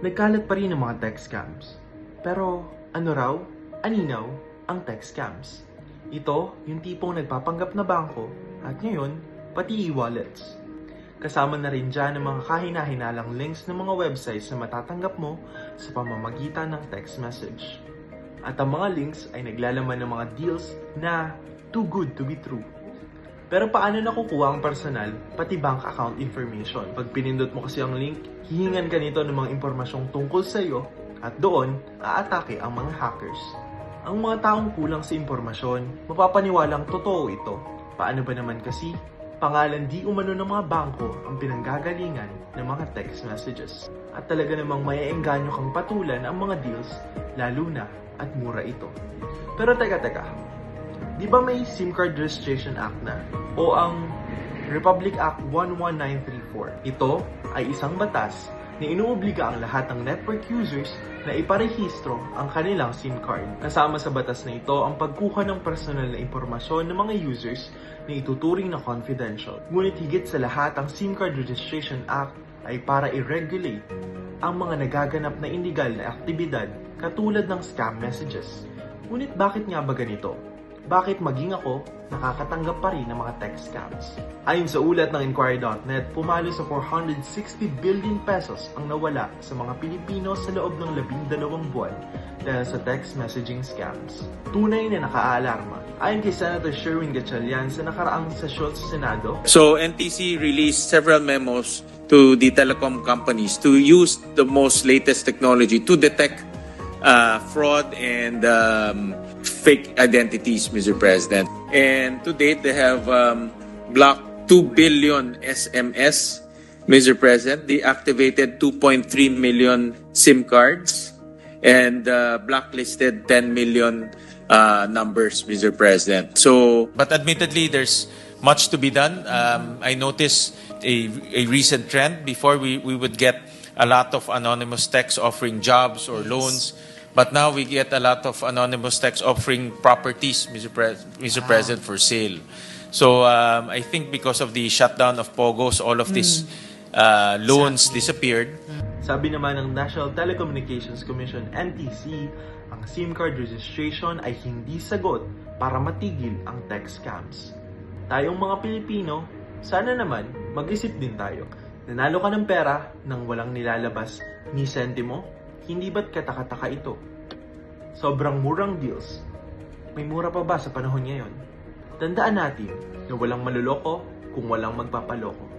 Nagkalat pa rin ang mga tech scams. Pero ano raw, aninaw ang tech scams? Ito yung tipong nagpapanggap na bangko at ngayon pati e-wallets. Kasama na rin dyan ang mga kahina-hinalang links ng mga websites na matatanggap mo sa pamamagitan ng text message. At ang mga links ay naglalaman ng mga deals na too good to be true. Pero paano nakukuha ang personal, pati bank account information? Pag pinindot mo kasi ang link, hihingan ka nito ng mga impormasyong tungkol sa iyo at doon, aatake ang mga hackers. Ang mga taong kulang sa impormasyon, mapapaniwalang totoo ito. Paano ba naman kasi? Pangalan di umano ng mga bangko ang pinanggagalingan ng mga text messages. At talaga namang maiengganyo kang patulan ang mga deals, lalo na at mura ito. Pero teka, di ba may SIM Card Registration Act na? O ang Republic Act 11934? Ito ay isang batas na inuobliga ang lahat ng network users na iparehistro ang kanilang SIM card. Kasama sa batas na ito ang pagkuha ng personal na impormasyon ng mga users na ituturing na confidential. Ngunit higit sa lahat, ang SIM Card Registration Act ay para i-regulate ang mga nagaganap na illegal na aktibidad katulad ng scam messages. Ngunit bakit nga ba ganito? Bakit maging ako nakakatanggap pa rin ng mga text scams? Ayon sa ulat ng Inquirer.net, pumalo sa 460 billion pesos ang nawala sa mga Pilipino sa loob ng 12 buwan dahil sa text messaging scams. Tunay na nakaalarma. Ayon kay Senator Sherwin Gatchalian sa nakaraang sesyon sa Senado, So NTC released several memos to the telecom companies to use the most latest technology to detect fraud and fake identities, Mr. President. And to date, they have blocked 2 billion SMS, Mr. President. They activated 2.3 million SIM cards and blacklisted 10 million numbers, Mr. President. So, But admittedly, there's much to be done. I noticed a recent trend. Before, we would get a lot of anonymous texts offering jobs or loans. But now we get a lot of anonymous texts offering properties, Mr. President, for sale. So I think because of the shutdown of POGOs, all of these loans disappeared. sabi naman ng National Telecommunications Commission NTC, ang SIM card registration ay hindi sagot para matigil ang text scams. Tayong mga Pilipino, sana naman mag-isip din tayo. Nanalo ka ng pera nang walang nilalabas ni sentimo? Hindi ba't katakataka ito? Sobrang murang deals. May mura pa ba sa panahon ngayon? Tandaan natin na walang maluloko kung walang magpapaloko.